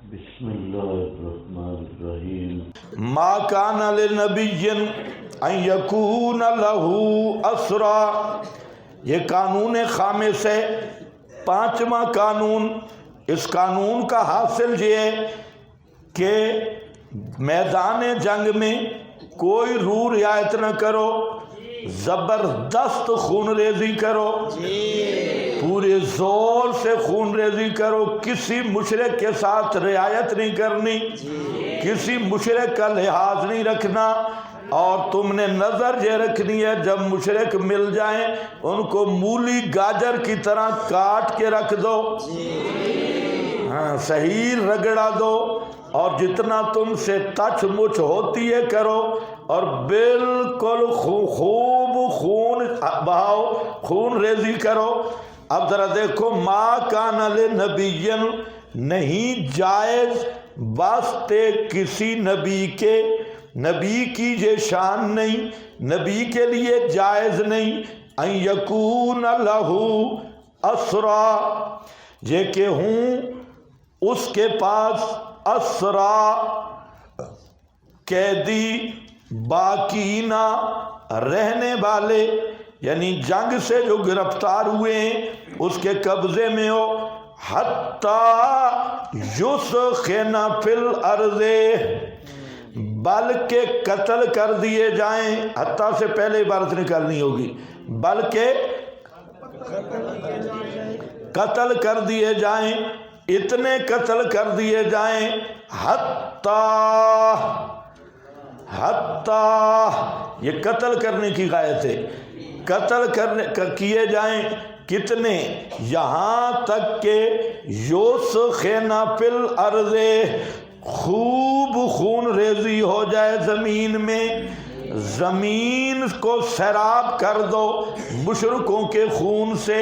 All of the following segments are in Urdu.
بسم اللہ الرحمن الرحیم ما کان لنبی ان یکون لہ اسرا، یہ قانون خامس ہے، پانچواں قانون۔ اس قانون کا حاصل یہ ہے کہ میدان جنگ میں کوئی رو رعایت نہ کرو، زبردست خون ریزی کرو، پورے زور سے خون ریزی کرو، کسی مشرک کے ساتھ رعایت نہیں کرنی، کسی مشرک کا لحاظ نہیں رکھنا، اور تم نے نظر یہ رکھنی ہے جب مشرک مل جائیں ان کو مولی گاجر کی طرح کاٹ کے رکھ دو، صحیح رگڑا دو، اور جتنا تم سے تچ مچ ہوتی ہے کرو، اور بالکل خوب خون بہاؤ، خون ریزی کرو۔ اب ذرا دیکھو، ما کان لنبی، نہیں جائز واسطے کسی نبی کے، نبی کی یہ شان نہیں، نبی کے لیے جائز نہیں، ان یکون لہ اسرا، یہ کہ ہوں اس کے پاس اسرا قیدی، باقینہ رہنے والے، یعنی جنگ سے جو گرفتار ہوئے ہیں اس کے قبضے میں ہو، حتی یسخن فی الارض، بلکہ قتل کر دیے جائیں، حتی سے پہلے عبارت نکالنی ہوگی، بلکہ قتل کر دیے جائیں، اتنے قتل کر دیے جائیں، حتی یہ قتل کرنے کی غایت ہے، قتل کیے جائیں کتنے، یہاں تک کہ یسخن فی الارض، خوب خون ریزی ہو جائے زمین میں، زمین کو سیراب کر دو مشرکوں کے خون سے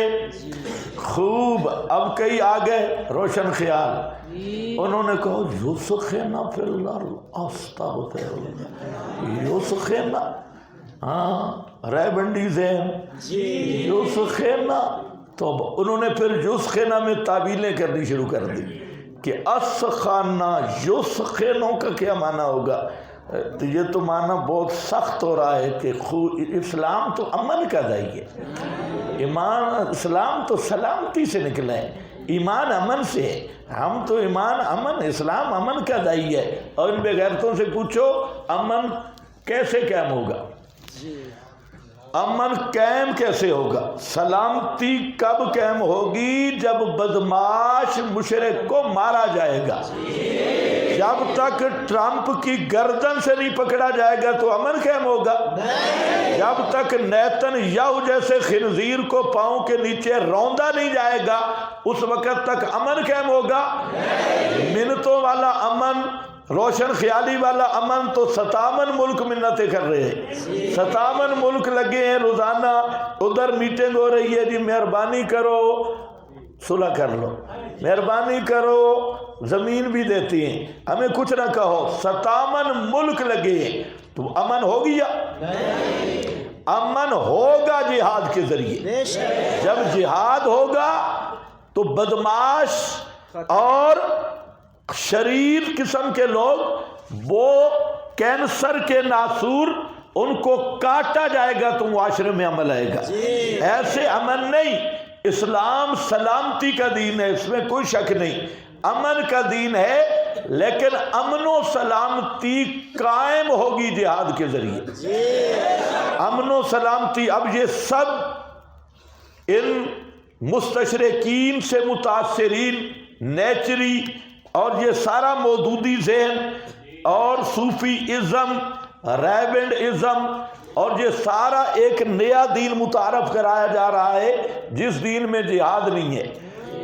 خوب۔ اب کئی آگئے روشن خیال، انہوں نے کہا یسخن فی الارض، استغفر اللہ، یسخن، ہاں رہ بنڈی ذہن، یسخن، تو انہوں نے پھر یسخن میں تعبیلیں کرنی شروع کر دی کہ اسخانہ، یسخنوں کا کیا معنی ہوگا؟ تو یہ تو معنی بہت سخت ہو رہا ہے کہ اسلام تو امن کا دائی ہے، ایمان اسلام تو سلامتی سے نکلا ہے، ایمان امن سے ہے، ہم تو ایمان امن، اسلام امن کا دائی ہے، اور ان بے غیرتوں سے پوچھو امن کیسے قائم ہوگا، امن قائم کیسے ہوگا، سلامتی کب قائم ہوگی؟ جب بدماش مشرک کو مارا جائے گا، جب تک ٹرمپ کی گردن سے نہیں پکڑا جائے گا تو امن قائم ہوگا، جب تک نیتن یاہو جیسے خنزیر کو پاؤں کے نیچے روندا نہیں جائے گا اس وقت تک امن قائم ہوگا۔ منتوں والا امن، روشن خیالی والا امن تو 57 ملک منتیں کر رہے ہیں، 57 ملک لگے ہیں، روزانہ ادھر میٹنگ ہو رہی ہے، جی مہربانی کرو صلح کر لو، مہربانی کرو، زمین بھی دیتی ہیں، ہمیں کچھ نہ کہو، 57 ملک لگے ہیں، تو امن ہوگی یا امن ہوگا جہاد کے ذریعے؟ جب جہاد ہوگا تو بدماش اور شریر قسم کے لوگ، وہ کینسر کے ناسور، ان کو کاٹا جائے گا تو معاشرے میں عمل آئے گا، ایسے امن نہیں۔ اسلام سلامتی کا دین ہے، اس میں کوئی شک نہیں، امن کا دین ہے، لیکن امن و سلامتی قائم ہوگی جہاد کے ذریعے، امن و سلامتی۔ اب یہ سب ان مستشرقین سے متاثرین، نیچری اور یہ سارا مودودی ذہن اور صوفی ازم، ریبنڈ ازم، اور یہ سارا ایک نیا دین متعارف کرایا جا رہا ہے جس دین میں جہاد نہیں ہے،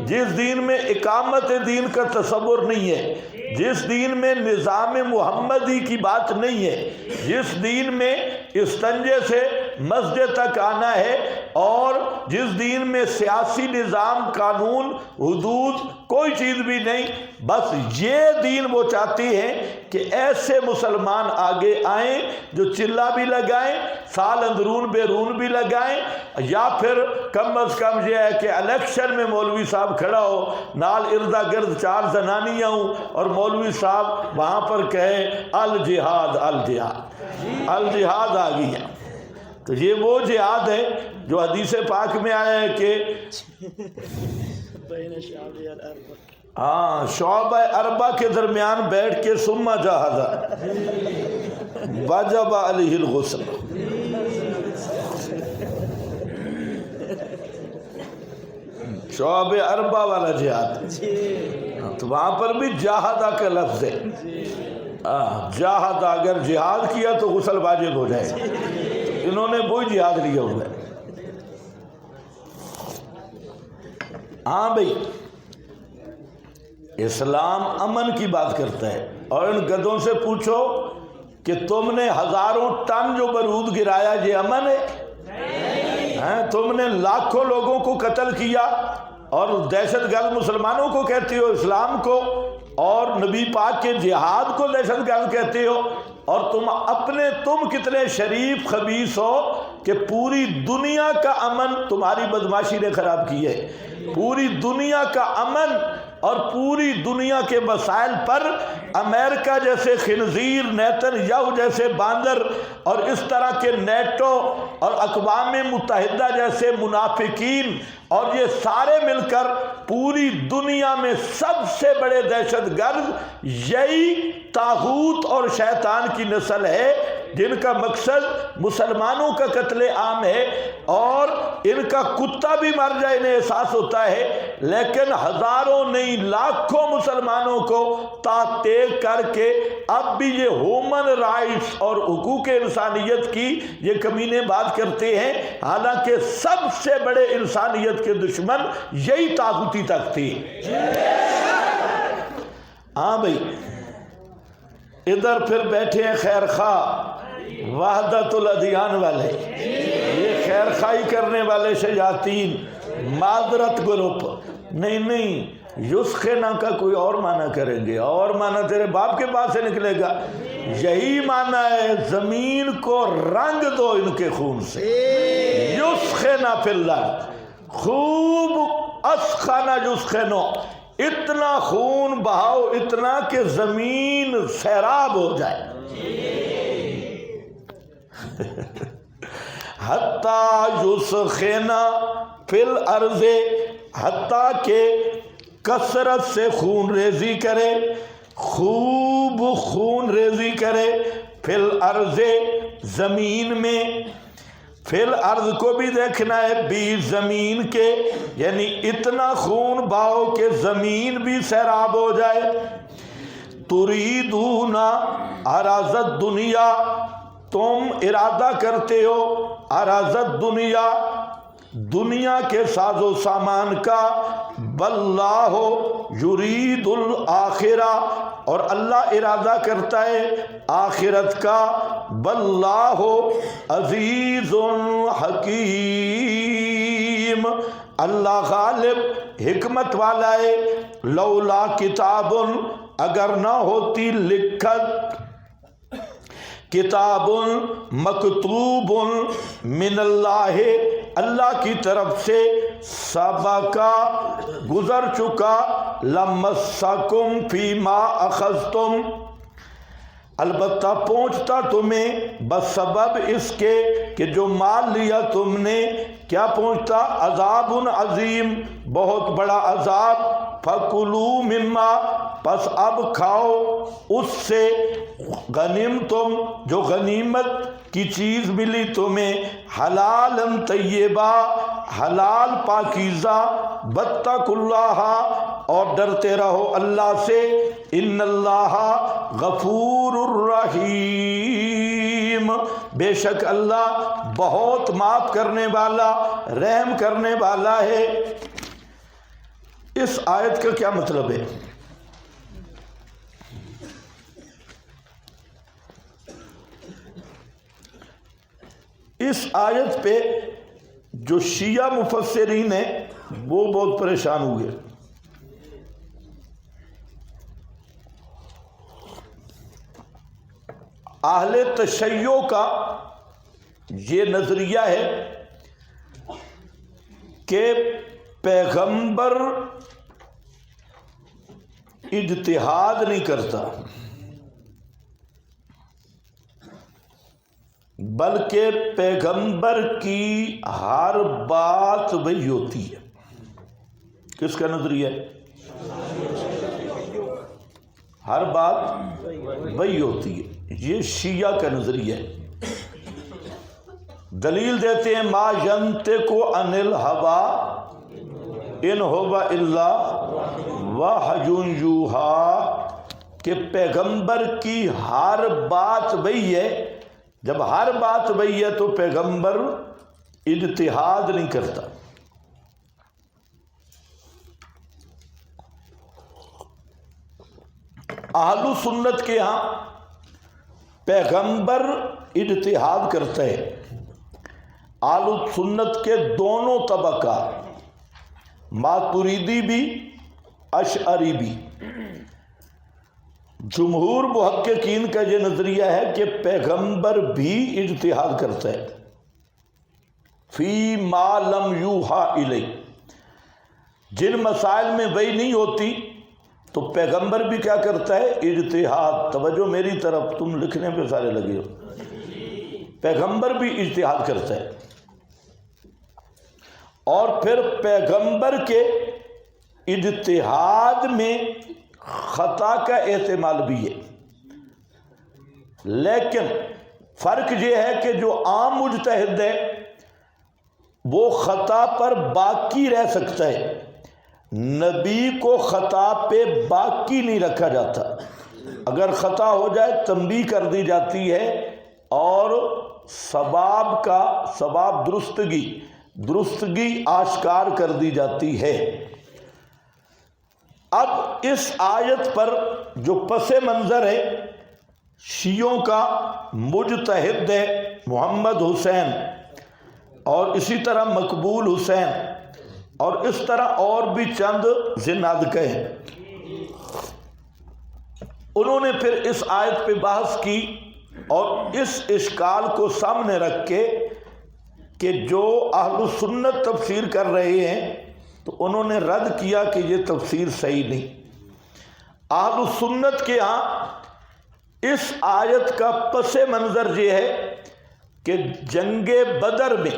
جس دین میں اقامت دین کا تصور نہیں ہے، جس دین میں نظام محمدی کی بات نہیں ہے، جس دین میں استنجے سے مسجد تک آنا ہے، اور جس دین میں سیاسی نظام، قانون، حدود کوئی چیز بھی نہیں، بس یہ دین وہ چاہتی ہیں کہ ایسے مسلمان آگے آئیں جو چلا بھی لگائیں، سال اندرون بیرون بھی لگائیں، یا پھر کم از کم یہ ہے کہ الیکشن میں مولوی صاحب کھڑا ہو، نال اردا گرد 4 زنانیاں ہوں، اور مولوی صاحب وہاں پر کہے الجہاد الجہاد الجہاد آ گیا۔ تو یہ وہ جہاد ہے جو حدیث پاک میں آیا ہے کہ شعبہ اربع کے درمیان بیٹھ کے ثم جاہد وجب علیہ الغسل۔ شعبہ اربع والا جہاد، تو وہاں پر بھی جاہدہ کا لفظ ہے۔ جاہد اگر جہاد کیا تو غسل واجب ہو جائے گا، انہوں نے وہی جہاد لیا ہوا ہے۔ ہاں بھئی، اسلام امن کی بات کرتا ہے، اور ان گدوں سے پوچھو کہ تم نے 1000 ٹن جو بارود گرایا یہ امن ہے؟ تم نے لاکھوں لوگوں کو قتل کیا اور دہشت گرد مسلمانوں کو کہتے ہو، اسلام کو اور نبی پاک کے جہاد کو دہشت گرد کہتے ہو، اور تم کتنے شریف خبیث ہو کہ پوری دنیا کا امن تمہاری بدماشی نے خراب کی ہے۔ پوری دنیا کا امن اور پوری دنیا کے مسائل پر امریکہ جیسے خنزیر، نیتن یاہو جیسے باندر، اور اس طرح کے نیٹو اور اقوام متحدہ جیسے منافقین، اور یہ سارے مل کر پوری دنیا میں سب سے بڑے دہشت گرد یہی طاغوت اور شیطان کی نسل ہے، جن کا مقصد مسلمانوں کا قتل عام ہے، اور ان کا کتا بھی مر جائے انہیں احساس ہوتا ہے، لیکن ہزاروں نہیں لاکھوں مسلمانوں کو تیغ کر کے اب بھی یہ ہیومن رائٹس اور حقوق انسانیت کی یہ کمینے بات کرتے ہیں، حالانکہ سب سے بڑے انسانیت کے دشمن یہی طاغوتی تک تھی۔ ہاں بھئی، ادھر پھر بیٹھے ہیں خیر خواہ وحدت الادیان والے، یہ خیر خواہی کرنے والے شیاطین، معذرت گروپ۔ نہیں، یسخنا کا کوئی اور معنی کریں گے، اور معنی تیرے باپ کے پاس سے نکلے گا۔ یہی معنی ہے زمین کو رنگ دو ان کے خون سے، یسخنا فی الارض، خوب اسخنا یسخنو، اتنا خون بہاؤ، اتنا کہ زمین سیراب ہو جائے۔ حتیٰ یسخنا فی الارض، حتیٰ کہ کثرت سے خون ریزی کرے، خوب خون ریزی کرے، فی الارض زمین میں، فی الارض کو بھی دیکھنا ہے، بھی زمین کے، یعنی اتنا خون بہاؤ کہ زمین بھی سیراب ہو جائے۔ تریدون عراض دنیا، تم ارادہ کرتے ہو عراض دنیا، دنیا کے ساز و سامان کا، واللہ یرید الآخرہ، اور اللہ ارادہ کرتا ہے آخرت کا، واللہ عزیز حکیم، اللہ غالب حکمت والا ہے۔ لولا کتاب، اگر نہ ہوتی لکھت، کتاب مکتوب من اللہ، اللہ کی طرف سے، سبقا گزر چکا، لمسکم فیما اخذتم، البتہ پہنچتا تمہیں بسبب اس کے کہ جو مال لیا تم نے، کیا پہنچتا؟ عذاب عظیم، بہت بڑا عذاب۔ فَكُلُوا مِمَّا، پس اب کھاؤ اس سے، غنیمتم، جو غنیمت کی چیز ملی تمہیں، حلالاً طیبہ، حلال پاکیزہ، واتقوا اللہ، اور ڈرتے رہو اللہ سے، ان اللہ غفور الرحیم، بے شک اللہ بہت معاف کرنے والا، رحم کرنے والا ہے۔ اس آیت کا کیا مطلب ہے؟ اس آیت پہ جو شیعہ مفسرین ہیں وہ بہت پریشان ہوئے. اہل تشیع کا یہ نظریہ ہے کہ پیغمبر اجتہاد نہیں کرتا بلکہ پیغمبر کی ہر بات وہی ہوتی ہے. کس کا نظریہ ہے؟ ہر بات وہی ہوتی ہے. یہ شیعہ کا نظریہ ہے. دلیل دیتے ہیں ما ینطق عن الہوی ان ہوا الا وحی یوحی کہ پیغمبر کی ہر بات وہی ہے. جب ہر بات وہی ہے تو پیغمبر اجتہاد نہیں کرتا. اہل سنت کے ہاں پیغمبر اجتہاد کرتا ہے. اہل سنت کے دونوں طبقات ماتریدی بھی اشعری بھی. جمہور محققین کا یہ نظریہ ہے کہ پیغمبر بھی اجتہاد کرتا ہے فی ما لم یوحا الیہ. جن مسائل میں وحی نہیں ہوتی تو پیغمبر بھی کیا کرتا ہے؟ اجتہاد. توجہ میری طرف، تم لکھنے پہ سارے لگے ہو. پیغمبر بھی اجتہاد کرتا ہے. اور پھر پیغمبر کے اجتہاد میں خطا کا احتمال بھی ہے. لیکن فرق یہ ہے کہ جو عام مجتہد ہے وہ خطا پر باقی رہ سکتا ہے. نبی کو خطا پہ باقی نہیں رکھا جاتا. اگر خطا ہو جائے تنبیہ کر دی جاتی ہے اور ثواب درستگی آشکار کر دی جاتی ہے. اب اس آیت پر جو پس منظر ہے شیعوں کا مجتہد ہے محمد حسین اور اسی طرح مقبول حسین اور اس طرح اور بھی چند زنادقہ ہیں. انہوں نے پھر اس آیت پہ بحث کی اور اس اشکال کو سامنے رکھ کے کہ جو اہل سنت تفسیر کر رہے ہیں تو انہوں نے رد کیا کہ یہ تفسیر صحیح نہیں. اہل سنت کے ہاں اس آیت کا پس منظر یہ ہے کہ جنگ بدر میں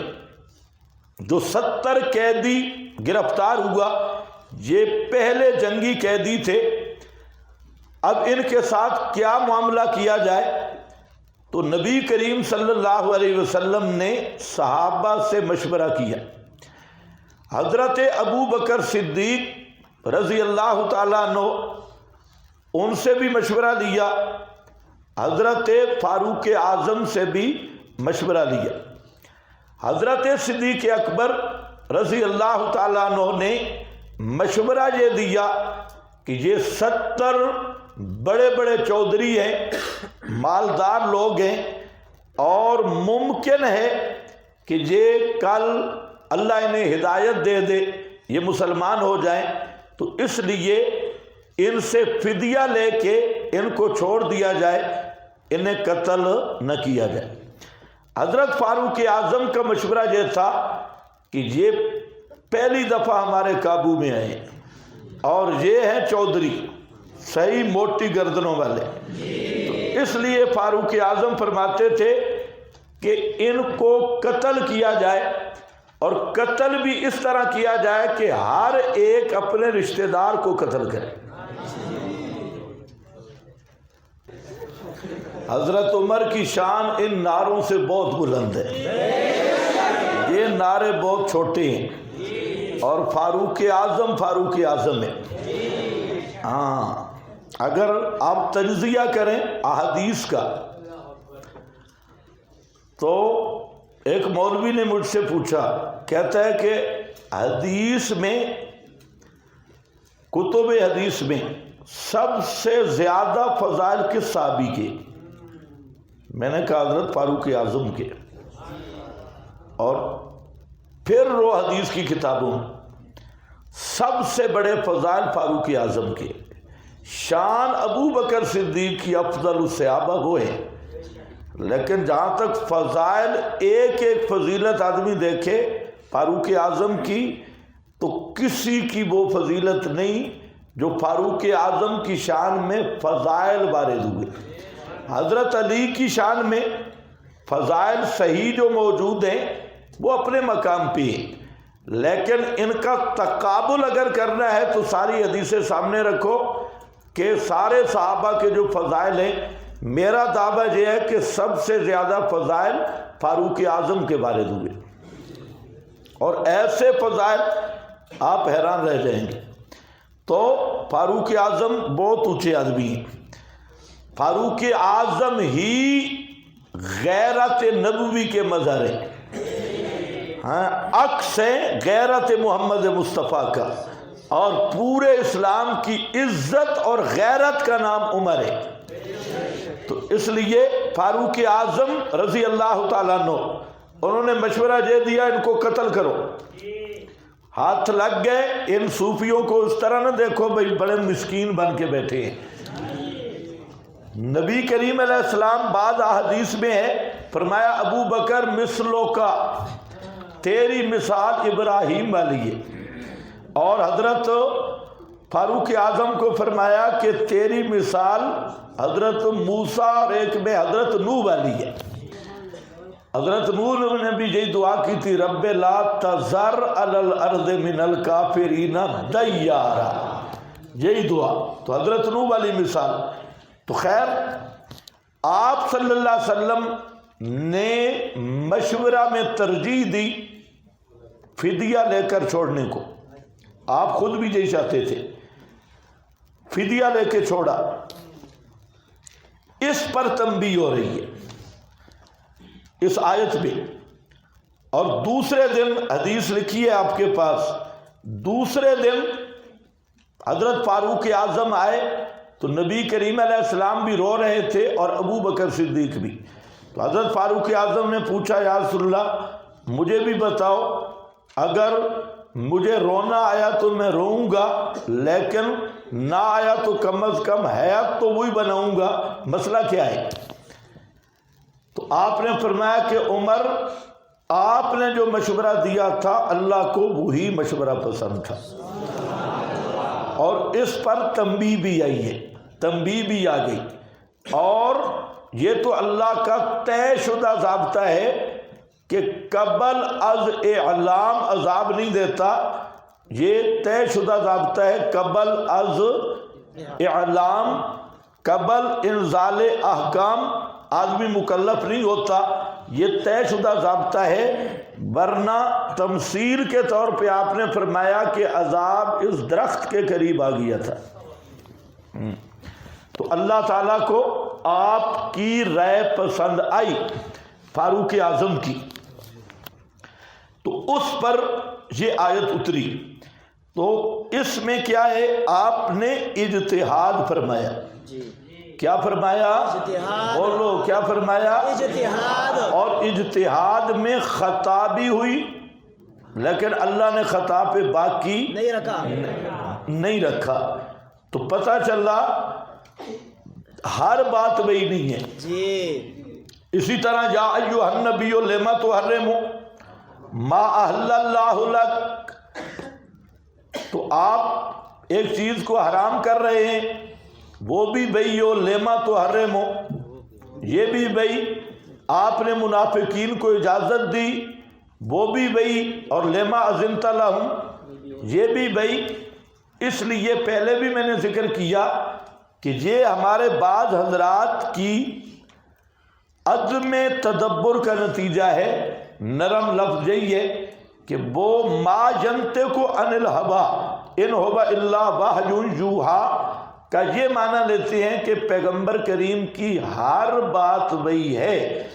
جو 70 قیدی گرفتار ہوا یہ پہلے جنگی قیدی تھے. اب ان کے ساتھ کیا معاملہ کیا جائے تو نبی کریم صلی اللہ علیہ وسلم نے صحابہ سے مشورہ کیا. حضرت ابو بکر صدیق رضی اللہ تعالیٰ عنہ ان سے بھی مشورہ لیا, حضرت فاروق اعظم سے بھی مشورہ لیا. حضرت صدیق اکبر رضی اللہ تعالیٰ عنہ نے مشورہ یہ دیا کہ یہ 70 بڑے بڑے چودھری ہیں, مالدار لوگ ہیں اور ممکن ہے کہ یہ کل اللہ انہیں ہدایت دے دے, یہ مسلمان ہو جائیں, تو اس لیے ان سے فدیہ لے کے ان کو چھوڑ دیا جائے, انہیں قتل نہ کیا جائے. حضرت فاروق اعظم کا مشورہ یہ تھا کہ یہ پہلی دفعہ ہمارے قابو میں آئے اور یہ ہیں چودھری صحیح موٹی گردنوں والے, تو اس لیے فاروق اعظم فرماتے تھے کہ ان کو قتل کیا جائے اور قتل بھی اس طرح کیا جائے کہ ہر ایک اپنے رشتہ دار کو قتل کرے. حضرت عمر کی شان ان نعروں سے بہت بلند ہے, یہ نعرے بہت چھوٹے ہیں اور فاروق اعظم ہے. ہاں اگر آپ تجزیہ کریں احادیث کا تو ایک مولوی نے مجھ سے پوچھا, کہتا ہے کہ حدیث میں, کتب حدیث میں سب سے زیادہ فضائل کس صحابی کے؟ میں نے کہا حضرت فاروق اعظم کے. اور پھر رو حدیث کی کتابوں میں سب سے بڑے فضائل فاروق اعظم کے، شان ابو بکر صدیق کی افضل الصحابہ وہ ہے، لیکن جہاں تک فضائل ایک ایک فضیلت آدمی دیکھے فاروق اعظم کی، تو کسی کی وہ فضیلت نہیں جو فاروق اعظم کی شان میں فضائل وارد ہوئے۔ حضرت علی کی شان میں فضائل صحیح جو موجود ہیں وہ اپنے مقام پہ ہیں، لیکن ان کا تقابل اگر کرنا ہے تو ساری حدیثیں سامنے رکھو کہ سارے صحابہ کے جو فضائل ہیں، میرا دعویٰ یہ ہے کہ سب سے زیادہ فضائل فاروق اعظم کے وارد ہوئے، اور ایسے فضائل آپ حیران رہ جائیں گے۔ تو فاروق اعظم بہت اونچے آدمی ہیں۔ فاروق اعظم ہی غیرت نبوی کے مظہر ہیں، عکس ہے غیرت محمد مصطفیٰ کا، اور پورے اسلام کی عزت اور غیرت کا نام عمر ہے۔ تو اس لیے فاروق اعظم رضی اللہ تعالیٰ عنہ انہوں نے مشورہ یہ دیا ان کو قتل کرو، ہاتھ لگ گئے۔ ان صوفیوں کو اس طرح نہ دیکھو بھائی بڑے مسکین بن کے بیٹھے ہیں۔ نبی کریم علیہ السلام بعض احادیث میں ہے فرمایا ابو بکر مثلوں کا، تیری مثال ابراہیم والی ہے، اور حضرت فاروق اعظم کو فرمایا کہ تیری مثال حضرت موسیٰ اور ایک میں حضرت نوح والی ہے۔ حضرت نوح نے بھی یہی دعا کی تھی، رب لا تذر علی الارض من الکافرین دیارا، یہی دعا۔ تو حضرت نوح والی مثال۔ تو خیر آپ صلی اللہ علیہ وسلم نے مشورہ میں ترجیح دی فدیہ لے کر چھوڑنے کو، آپ خود بھی یہی چاہتے تھے، فدیہ لے کے چھوڑا۔ اس پر تنبیہ ہو رہی ہے اس آیت میں، اور دوسرے دن حدیث لکھی ہے آپ کے پاس، دوسرے دن حضرت فاروق اعظم آئے تو نبی کریم علیہ السلام بھی رو رہے تھے اور ابو بکر صدیق بھی۔ تو حضرت فاروق اعظم نے پوچھا یا رسول اللہ مجھے بھی بتاؤ، اگر مجھے رونا آیا تو میں روؤں گا، لیکن نہ آیا تو کم از کم حیات تو وہی بناؤں گا، مسئلہ کیا ہے؟ تو آپ نے فرمایا کہ عمر آپ نے جو مشورہ دیا تھا اللہ کو وہی مشورہ پسند تھا، اور اس پر تنبیہ بھی آئی ہے، تنبیہ بھی آ گئی، اور یہ تو اللہ کا طے شدہ ضابطہ ہے کہ قبل از اعلام عذاب نہیں دیتا، یہ طے شدہ ضابطہ ہے قبل از اعلام، قبل انزال احکام آدمی مکلف نہیں ہوتا، یہ طے شدہ ضابطہ ہے۔ ورنہ تمثیل کے طور پہ آپ نے فرمایا کہ عذاب اس درخت کے قریب آ گیا تھا۔ تو اللہ تعالیٰ کو آپ کی رائے پسند آئی فاروق اعظم کی، تو اس پر یہ آیت اتری۔ تو اس میں کیا ہے، آپ نے اجتہاد فرمایا، کیا فرمایا؟ بولو کیا فرمایا؟ اجتہاد۔ اور اجتہاد میں خطا بھی ہوئی، لیکن اللہ نے خطا پہ باقی نہیں رکھا۔ تو پتہ چلا ہر بات وہی نہیں ہے۔ اسی طرح یا ایھا النبی لما تحرم ما احل اللہ لک، تو آپ ایک چیز کو حرام کر رہے ہیں، وہ بھی بھئی ہو لما تحرم ہو، یہ بھی بھئی آپ نے منافقین کو اجازت دی، وہ بھی بھئی، اور لما اذنت لہم، یہ بھی بھئی۔ اس لیے پہلے بھی میں نے ذکر کیا کہ یہ ہمارے بعض حضرات کی عدم تدبر کا نتیجہ ہے۔ نرم لفظ یہی ہے کہ وہ ما ینطق عن الہویٰ ان ہو الا وحی یوحیٰ کا یہ معنی لیتے ہیں کہ پیغمبر کریم کی ہر بات وہی ہے۔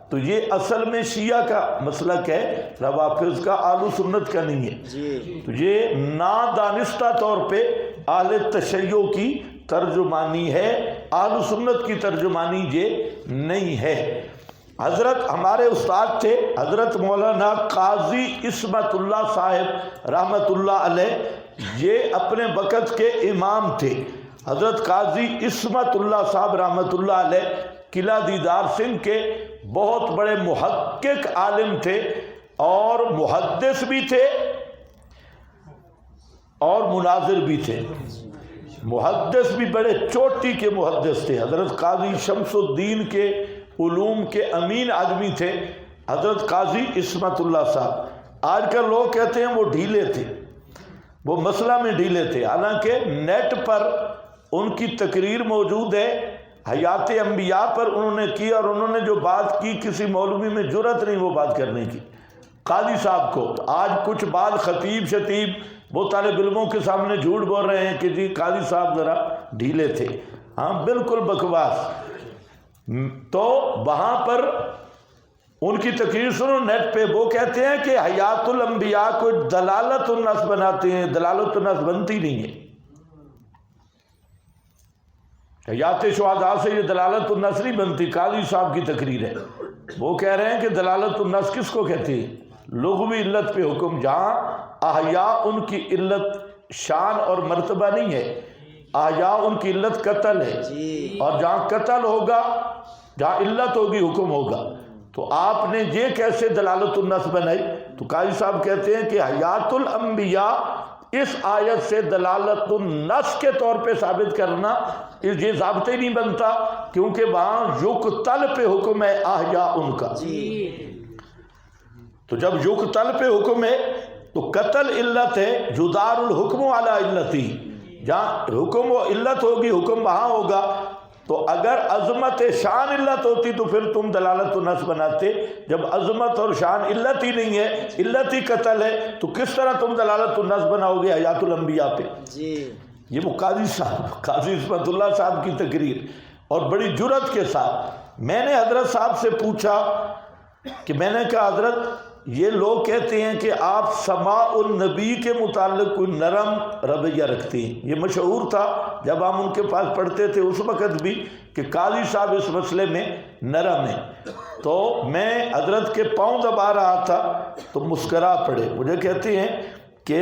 تو یہ اصل میں شیعہ کا مسلک ہے، روافض کا، اہل سنت کا نہیں ہے۔ تو یہ نادانستہ طور پہ اہل تشیع کی ترجمانی ہے، اہل سنت کی ترجمانی یہ نہیں ہے۔ حضرت ہمارے استاد تھے حضرت مولانا قاضی عصمت اللہ صاحب رحمۃ اللہ علیہ، یہ اپنے وقت کے امام تھے۔ حضرت قاضی عصمت اللہ صاحب رحمۃ اللہ علیہ قلعہ دیدار سنگھ کے بہت بڑے محقق عالم تھے اور محدث بھی تھے اور مناظر بھی تھے۔ محدث بھی بڑے چوٹی کے محدث تھے۔ حضرت قاضی شمس الدین کے علوم کے امین آدمی تھے حضرت قاضی عصمت اللہ صاحب۔ آج کل لوگ کہتے ہیں وہ ڈھیلے تھے، وہ مسئلہ میں ڈھیلے تھے، حالانکہ نیٹ پر ان کی تقریر موجود ہے، حیات انبیاء پر انہوں نے کی، اور انہوں نے جو بات کی کسی مولوی میں جرأت نہیں وہ بات کرنے کی قاضی صاحب کو۔ آج کچھ بات خطیب شتیب وہ طالب علموں کے سامنے جھوٹ بول رہے ہیں کہ جی قاضی صاحب ذرا ڈھیلے تھے، ہاں بالکل بکواس۔ تو وہاں پر ان کی تقریر سنو نیٹ پہ، وہ کہتے ہیں کہ حیات الانبیاء کو دلالت النص بناتے ہیں، دلالت النص بنتی نہیں ہے۔ حیات شہداء سے یہ دلالت النص نہیں بنتی، قاضی صاحب کی تقریر ہے۔ وہ کہہ رہے ہیں کہ دلالت النص کس کو کہتی ہے؟ لغوی علت پہ حکم، جہاں احیاء ان کی علت شان اور مرتبہ نہیں ہے، احیاء ان کی علت قتل ہے، اور جہاں قتل ہوگا، جہاں علت ہوگی حکم ہوگا۔ تو آپ نے یہ کیسے دلالت النص بنائی؟ تو قاضی صاحب کہتے ہیں کہ حیات الانبیاء اس آیت سے دلالت النص کے طور پہ ثابت کرنا یہ ضابطہ ہی نہیں بنتا، کیونکہ وہاں یقتل پہ حکم ہے احیاء ان کا۔ تو جب یقتل پہ حکم ہے تو قتل علت ہے، جدار الحکم علی علتی، جہاں حکم و علت ہوگی حکم وہاں ہوگا۔ تو اگر عظمت شان علت ہوتی تو پھر تم دلالت النص بناتے، جب عظمت اور شان علت ہی نہیں ہے، علت ہی قتل ہے، تو کس طرح تم دلالت النص بناؤ گے حیات الانبیاء پہ؟ یہ وہ قاضی صاحب، قاضی عصمت اللہ صاحب کی تقریر، اور بڑی جرأت کے ساتھ میں نے حضرت صاحب سے پوچھا کہ میں نے کہا حضرت یہ لوگ کہتے ہیں کہ آپ سماع النبی کے متعلق کوئی نرم رویہ رکھتے ہیں، یہ مشہور تھا جب ہم ان کے پاس پڑھتے تھے اس وقت بھی کہ قاضی صاحب اس مسئلے میں نرم ہیں۔ تو میں حضرت کے پاؤں دبا رہا تھا تو مسکرا پڑے، مجھے کہتے ہیں کہ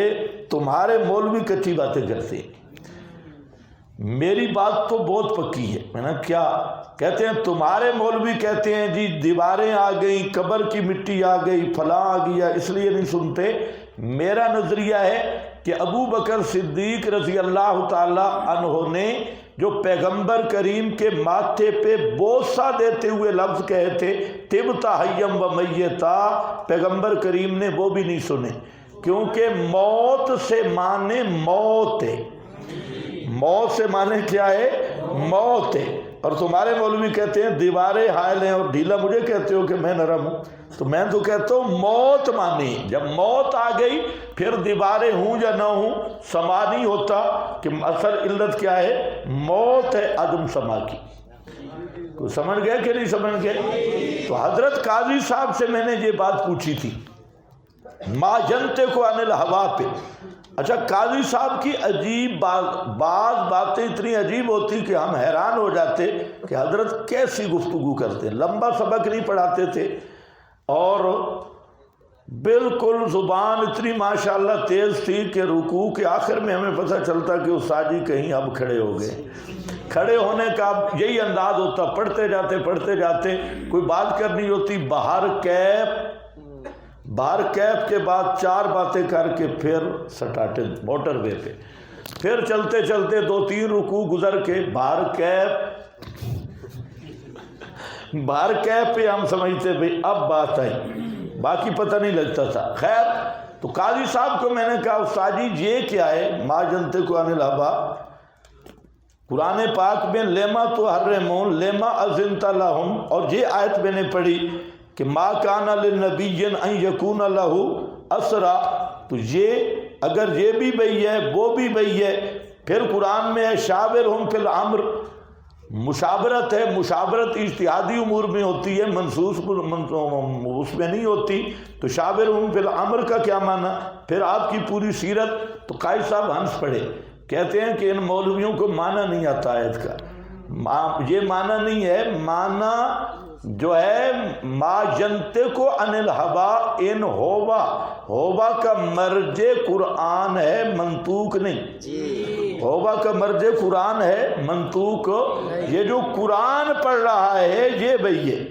تمہارے مولوی کچی باتیں کرتے ہیں، میری بات تو بہت پکی ہے۔ میں نے کیا؟ کہتے ہیں تمہارے مولوی کہتے ہیں جی دیواریں آ گئیں، قبر کی مٹی آ گئی، فلاں آ گیا، اس لیے نہیں سنتے۔ میرا نظریہ ہے کہ ابو بکر صدیق رضی اللہ تعالی عنہ نے جو پیغمبر کریم کے ماتھے پہ بوسہ دیتے ہوئے لفظ کہے تھے طبتا حیم و میتا، پیغمبر کریم نے وہ بھی نہیں سنے، کیونکہ موت سے معنی موت ہے، موت سے معنی کیا ہے؟ موت ہے۔ اور تمہارے مولوی کہتے ہیں دیواریں حائل ہیں اور ڈھیلا مجھے کہتے ہو کہ میں نرم ہوں، تو میں تو کہتا ہوں موت مانی، جب موت آ گئی پھر دیواریں ہوں یا نہ ہوں سما نہیں ہوتا، کہ اصل علت کیا ہے؟ موت ہے عدم سما کی۔ کوئی سمجھ گئے کہ نہیں سمجھ گئے؟ تو حضرت قاضی صاحب سے میں نے یہ بات پوچھی تھی ما جنتے کو عن الہوا پہ۔ اچھا قاضی صاحب کی عجیب بعض باتیں اتنی عجیب ہوتی کہ ہم حیران ہو جاتے کہ حضرت کیسی گفتگو کرتے، لمبا سبق نہیں پڑھاتے تھے اور بالکل زبان اتنی ماشاءاللہ تیز تھی کہ رکوع کے آخر میں ہمیں پتہ چلتا کہ استاد جی کہیں اب کھڑے ہو گئے۔ کھڑے ہونے کا یہی انداز ہوتا، پڑھتے جاتے کوئی بات کرنی ہوتی، باہر کیپ کے بعد 4 باتیں کر کے پھر سٹارٹنگ موٹر وے پہ، پھر چلتے 2-3 رکوع گزر کے باہر کیپ پہ ہم سمجھتے بھئی اب بات آئی، باقی پتہ نہیں لگتا تھا۔ خیر، تو قاضی صاحب کو میں نے کہا استاد جی یہ کیا ہے ما جنتے کو عن الہوا؟ قرآن پاک میں لیما تحرمون لیما اذنت لہم، اور یہ آیت میں نے پڑھی کہ ما کان للنبی ان یکون لہ اسرا، تو یہ اگر یہ بھی بئی ہے وہ بھی بئی ہے۔ پھر قرآن میں ہے شاورہم فی الامر، مشاورت ہے، مشاورت اجتہادی امور میں ہوتی ہے، منصوص اس میں نہیں ہوتی۔ تو شاورہم فی الامر کا کیا معنی؟ پھر آپ کی پوری سیرت۔ تو قائد صاحب ہنس پڑے، کہتے ہیں کہ ان مولویوں کو معنی نہیں آتا آیت کا، یہ معنی نہیں ہے، معنی جو ہے ما جنتے کو ان الہوا ان ہووا کا مرج قرآن ہے، منطوق نہیں۔ ہووا کا مرج قرآن ہے، منطوق یہ جو قرآن پڑھ رہا ہے یہ بھئی ہے۔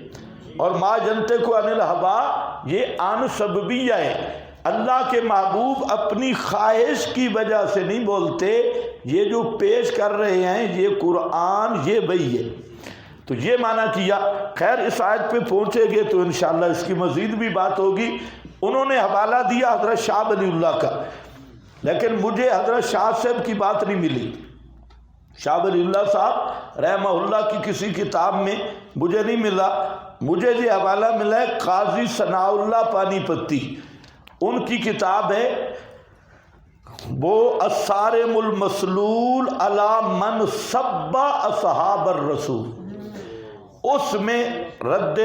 اور ما جنتے کو ان الہوا یہ آن سببیہ ہے، اللہ کے محبوب اپنی خواہش کی وجہ سے نہیں بولتے، یہ جو پیش کر رہے ہیں یہ قرآن یہ بھئی ہے۔ تو یہ معنی کیا۔ خیر اس آیت پہ پہنچے گے تو انشاءاللہ اس کی مزید بھی بات ہوگی۔ انہوں نے حوالہ دیا حضرت شاہ ولی اللہ کا، لیکن مجھے حضرت شاہ صاحب کی بات نہیں ملی۔ شاہ ولی اللہ صاحب رحمہ اللہ کی کسی کتاب میں مجھے نہیں ملا، مجھے یہ حوالہ ملا ہے قاضی ثناء اللہ پانی پتی، ان کی کتاب ہے وہ الصارم المسلول علی من سب اصحاب الرسول، اس میں رد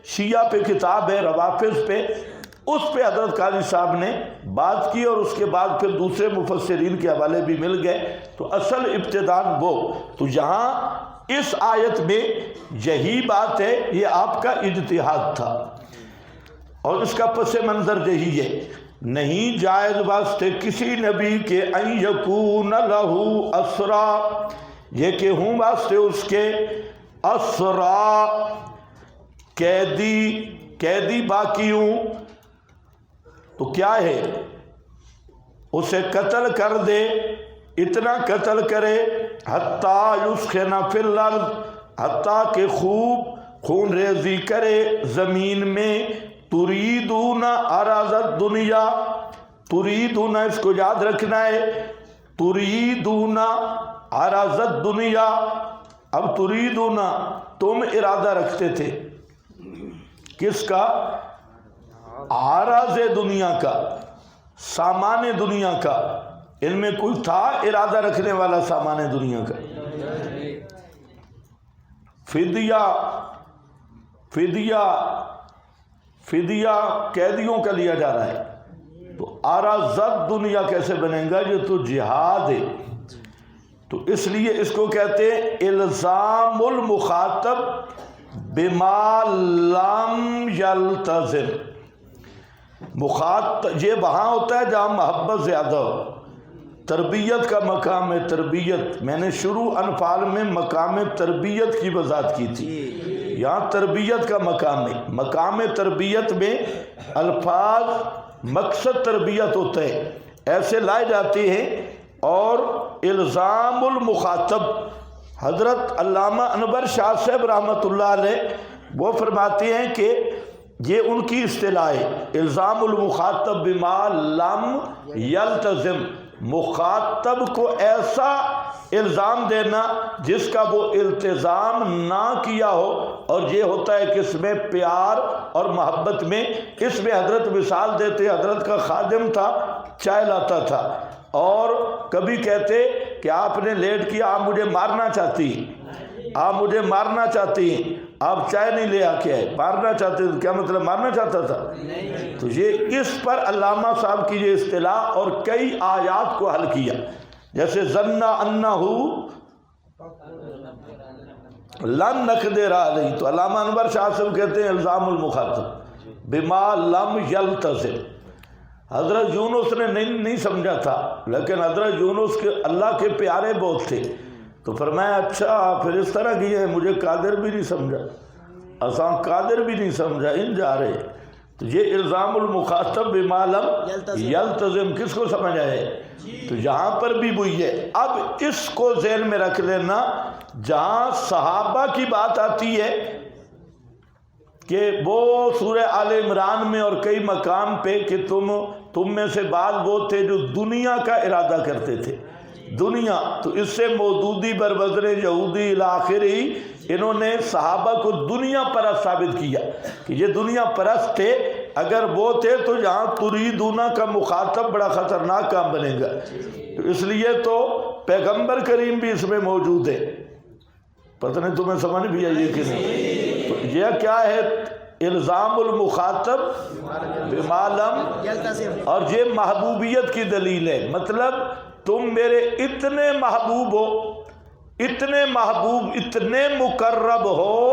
شیعہ پہ کتاب ہے، روافض پہ، اس پہ حضرت قاضی صاحب نے بات کی، اور اس کے بعد پھر دوسرے مفسرین کے حوالے بھی مل گئے۔ تو اصل ابتدان وہ تو جہاں اس آیت میں یہی بات ہے، یہ آپ کا اجتہاد تھا اور اس کا پس منظر یہی ہے، نہیں جائز واسطے کسی نبی کے ان یکون لہو اسرا، یہ کہ ہوں واسطے اس کے اسرا قیدی باقی ہوں، تو کیا ہے اسے قتل کر دے، اتنا قتل کرے حتیٰ یسخن فی الارض، حتیٰ کہ خوب خون ریزی کرے زمین میں، تریدون عرض الدنیا، تریدون اس کو یاد رکھنا ہے، تریدون عرض الدنیا، اب تریدون تم ارادہ رکھتے تھے کس کا؟ عرض دنیا کا، سامان دنیا کا، ان میں کوئی تھا ارادہ رکھنے والا سامان دنیا کا؟ فدیہ قیدیوں کا لیا جا رہا ہے، تو عرضت دنیا کیسے بنے گا؟ یہ تو جہاد ہے۔ تو اس لیے اس کو کہتے ہیں الزام المخاطب بما لم یلتزم، مخاطب یہ وہاں ہوتا ہے جہاں محبت زیادہ ہو، تربیت کا مقام ہے، تربیت، میں نے شروع انفال میں مقام تربیت کی وضاحت کی تھی، یہاں تربیت کا مقام ہے، مقام تربیت میں الفاظ مقصد تربیت ہوتا ہے ایسے لائے جاتے ہیں۔ اور الزام المخاطب، حضرت علامہ انور شاہ صاحب رحمۃ اللہ علیہ وہ فرماتے ہیں کہ یہ ان کی اصطلاح ہے، الزام المخاطب بما لم یلتزم، مخاطب کو ایسا الزام دینا جس کا وہ التزام نہ کیا ہو، اور یہ ہوتا ہے کہ اس میں پیار اور محبت میں، اس میں حضرت مثال دیتے، حضرت کا خادم تھا، چائے لاتا تھا، اور کبھی کہتے کہ آپ نے لیٹ کیا، آپ مجھے مارنا چاہتی ہیں، آپ مجھے مارنا چاہتی ہیں، آپ چائے نہیں لے آ کے آئے، مارنا چاہتے ہیں، کیا مطلب مارنا چاہتا تھا؟ تو یہ اس پر علامہ صاحب کی یہ اصطلاح اور کئی آیات کو حل کیا، جیسے ظن انہو لن نقدر علیہ، تو علامہ انور شاہ صاحب کہتے ہیں الزام المخاطب بما لم یلتزم۔ حضرت یونس نے نہیں سمجھا تھا، لیکن حضرت یونس کے اللہ کے پیارے بہت تھے، تو فرمایا اچھا پھر اس طرح کی ہے، مجھے قادر بھی نہیں سمجھا، آسان قادر بھی نہیں سمجھا، ان جا رہے۔ تو یہ الزام المخاطب بما لم یلتزم کس کو سمجھ آئے؟ تو یہاں پر بھی وہی ہے۔ اب اس کو ذہن میں رکھ لینا، جہاں صحابہ کی بات آتی ہے کہ وہ سورہ آل عمران میں اور کئی مقام پہ کہ تم میں سے بعض وہ تھے جو دنیا کا ارادہ کرتے تھے، دنیا، تو اس سے مودودی بروزر یہودی الاخر ہی انہوں نے صحابہ کو دنیا پرست ثابت کیا کہ یہ دنیا پرست تھے۔ اگر وہ تھے تو یہاں تریدون کا مخاطب بڑا خطرناک کام بنے گا، تو اس لیے تو پیغمبر کریم بھی اس میں موجود ہے، پتہ نہیں تمہیں سمجھ بھی آئیے کہ نہیں؟ تو یہ کیا ہے؟ الزام المخاطب بما لم، اور یہ محبوبیت کی دلیل ہے، مطلب تم میرے اتنے محبوب ہو، اتنے محبوب، اتنے مقرب ہو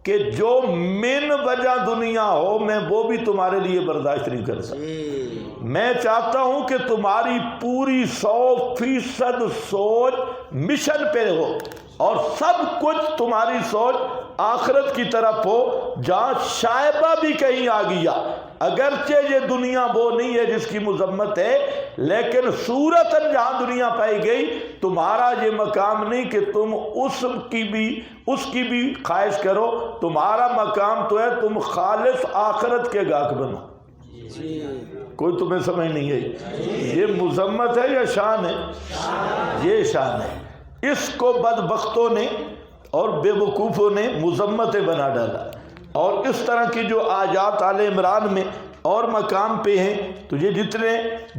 کہ جو من وجہ دنیا ہو میں وہ بھی تمہارے لیے برداشت نہیں کر سکتا۔ میں چاہتا ہوں کہ تمہاری پوری 100% سوچ مشن پہ ہو اور سب کچھ تمہاری سوچ آخرت کی طرف ہو، جہاں شائبہ بھی کہیں آ گیا، اگرچہ یہ دنیا وہ نہیں ہے جس کی مذمت ہے، لیکن صورتاً جہاں دنیا پائی گئی، تمہارا یہ مقام نہیں کہ تم اس کی بھی خواہش کرو، تمہارا مقام تو ہے تم خالص آخرت کے گاہک بنو۔ کوئی تمہیں سمجھ نہیں ہے یہ مذمت ہے یا شان ہے؟ یہ شان ہے۔ اس کو بدبختوں نے اور بے وقوفوں نے مذمت بنا ڈالا، اور اس طرح کی جو آیات آل عمران میں اور مقام پہ ہیں، تو یہ جتنے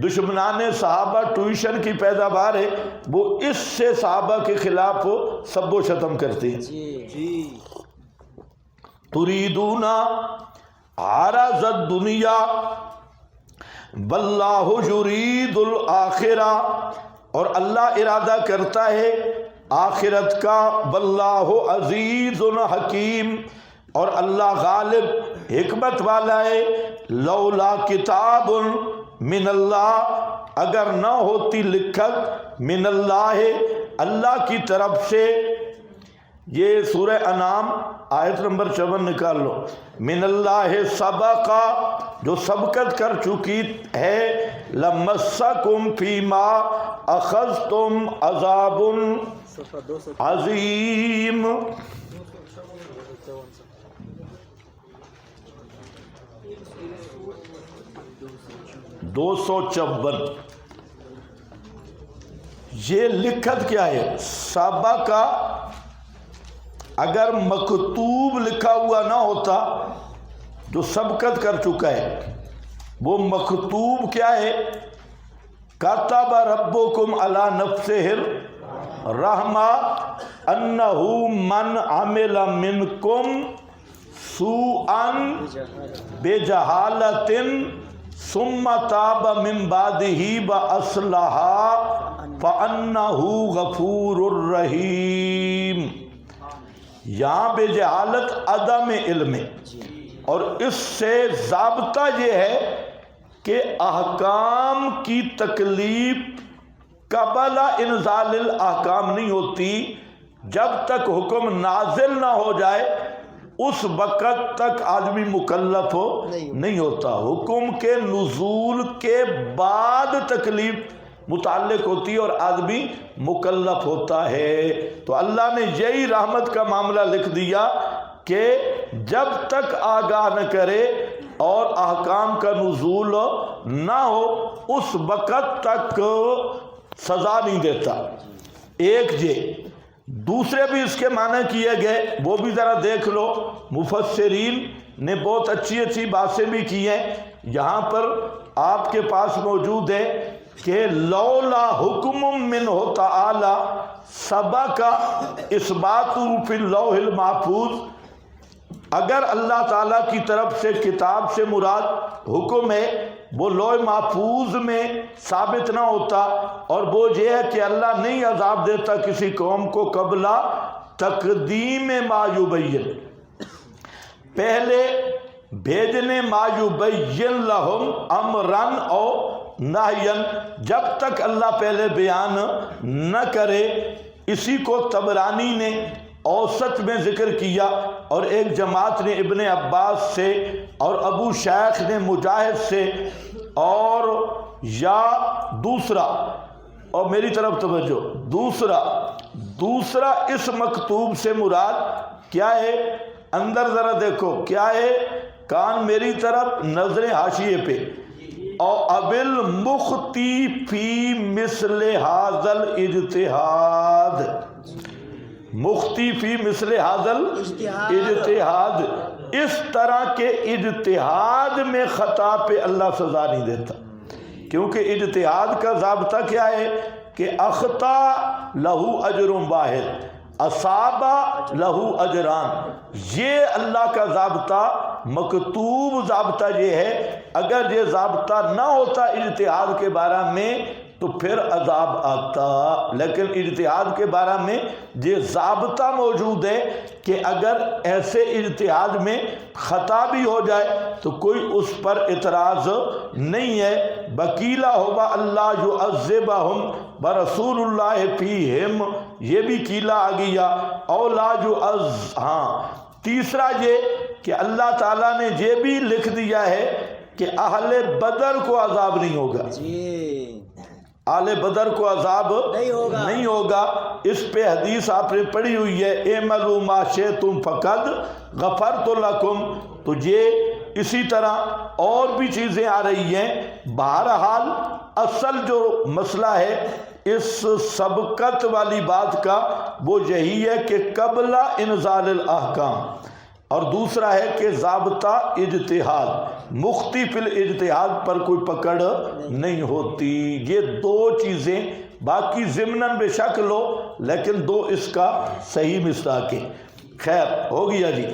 دشمنان صحابہ ٹیوشن کی پیداوار ہے وہ اس سے صحابہ کے خلاف سب و شتم کرتے ہیں۔ تریدون عرض الدنیا واللہ یرید الآخرہ، اور اللہ ارادہ کرتا ہے آخرت کا، واللہ عزیز حکیم، اور اللہ غالب حکمت والا ہے۔ لولا کتاب من اللہ، اگر نہ ہوتی لکھت من اللہ، اللہ کی طرف سے، یہ سورہ انعام آیت نمبر 54 نکال لو، من اللہ سبقا، جو سبقت کر چکی ہے، لمسکم فیما اخذتم عذاب عظیم۔ 254 یہ لکھت کیا ہے؟ سبقہ، اگر مکتوب لکھا ہوا نہ ہوتا جو سبقت کر چکا ہے، وہ مکتوب کیا ہے؟ کتب ربکم علی نفسہ الرحمہ انہ من عمل منکم سوءا بجہالۃ ثم تاب من بعدہ واصلح فانہ غفور الرحیم۔ یہاں بے جہالت عدم علم ہے، اور اس سے ضابطہ یہ ہے کہ احکام کی تکلیف قبل انزال الاحکام نہیں ہوتی، جب تک حکم نازل نہ ہو جائے اس وقت تک آدمی مکلف نہیں ہوتا، حکم کے نزول کے بعد تکلیف متعلق ہوتی ہے اور آدمی مکلف ہوتا ہے۔ تو اللہ نے یہی رحمت کا معاملہ لکھ دیا کہ جب تک آگاہ نہ کرے اور احکام کا نزول نہ ہو اس وقت تک سزا نہیں دیتا۔ ایک دوسرے بھی اس کے معنی کیے گئے، وہ بھی ذرا دیکھ لو، مفسرین نے بہت اچھی اچھی باتیں بھی کی ہیں۔ یہاں پر آپ کے پاس موجود ہے کہ لولا حکم منہ تعالی سبق اثبات فی اللوح المحفوظ، اگر اللہ تعالیٰ کی طرف سے کتاب سے مراد حکم ہے وہ لوح محفوظ میں ثابت نہ ہوتا، اور وہ یہ ہے کہ اللہ نہیں عذاب دیتا کسی قوم کو قبل تقدیم ما یبین، پہلے بھیجنے ما یبین لہم امرن او نہین، جب تک اللہ پہلے بیان نہ کرے۔ اسی کو طبرانی نے اوسط میں ذکر کیا، اور ایک جماعت نے ابن عباس سے، اور ابو شیخ نے مجاہد سے، اور یا دوسرا، اور میری طرف توجہ، دوسرا اس مکتوب سے مراد کیا ہے؟ اندر ذرا دیکھو کیا ہے، کان میری طرف، نظریں حاشیے پہ، او ابل مختی فی مثل حاضل اجتہاد، مختی فی مثل حاضل اجتہاد، اس طرح کے اجتہاد میں خطا پہ اللہ سزا نہیں دیتا، کیونکہ اجتہاد کا ضابطہ کیا ہے کہ اخطا لہو اجر واحد، اصابہ لہو اجران، یہ اللہ کا ضابطہ، مکتوب ضابطہ یہ ہے۔ اگر یہ ضابطہ نہ ہوتا اجتہاد کے بارے میں تو پھر عذاب آتا. لیکن اجتہاد کے بارے میں یہ ضابطہ موجود ہے کہ اگر ایسے اجتہاد میں خطا بھی ہو جائے تو کوئی اس پر اعتراض نہیں ہے. وکیلا ہوگا اللہ یعذبہم برسول اللہ فیہم، یہ بھی کیلا آ گیا. اولا تیسرا یہ کہ اللہ تعالیٰ نے یہ بھی لکھ دیا ہے کہ اہل بدر کو عذاب نہیں ہوگا. اہل بدر کو عذاب نہیں ہوگا. اس پہ حدیث آپ نے پڑھی ہوئی ہے اعملوا ما شئتم فقد غفرت لکم. تو یہ اسی طرح اور بھی چیزیں آ رہی ہیں. بہرحال اصل جو مسئلہ ہے اس سبقت والی بات کا وہ یہی ہے کہ قبل انزال الاحکام، اور دوسرا ہے کہ ضابطہ اجتہاد، مختی فی الاجتہاد پر کوئی پکڑ نہیں ہوتی. یہ دو چیزیں، باقی ضمناً بے شک لو لیکن دو اس کا صحیح مصداق ہے. خیر ہو گیا جی.